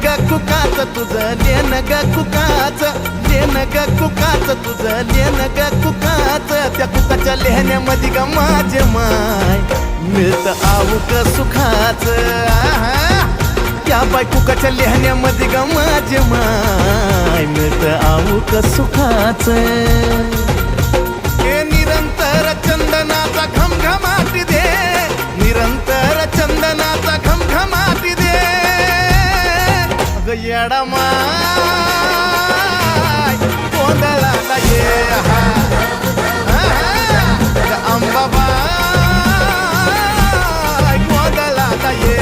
ग कुकाच तुझं लेन ग कुकाच लेन ग कुकाच तुझं लेन ग कुकाच त्या कुकाच्या लेहण्यामध्ये ग माझे माय मिळतं आऊक सुखाच त्या बाय कुकाच्या लेहण्यामध्ये ग माझे माय मिळतं आऊक सुखाच हे निरंतर चंदनाचा घमघमाटी दे निरंतर चंदनाचा घमघमाटी दे अगं येडा माय गोंधळाला ये अंबाबाई गोंधळाला ये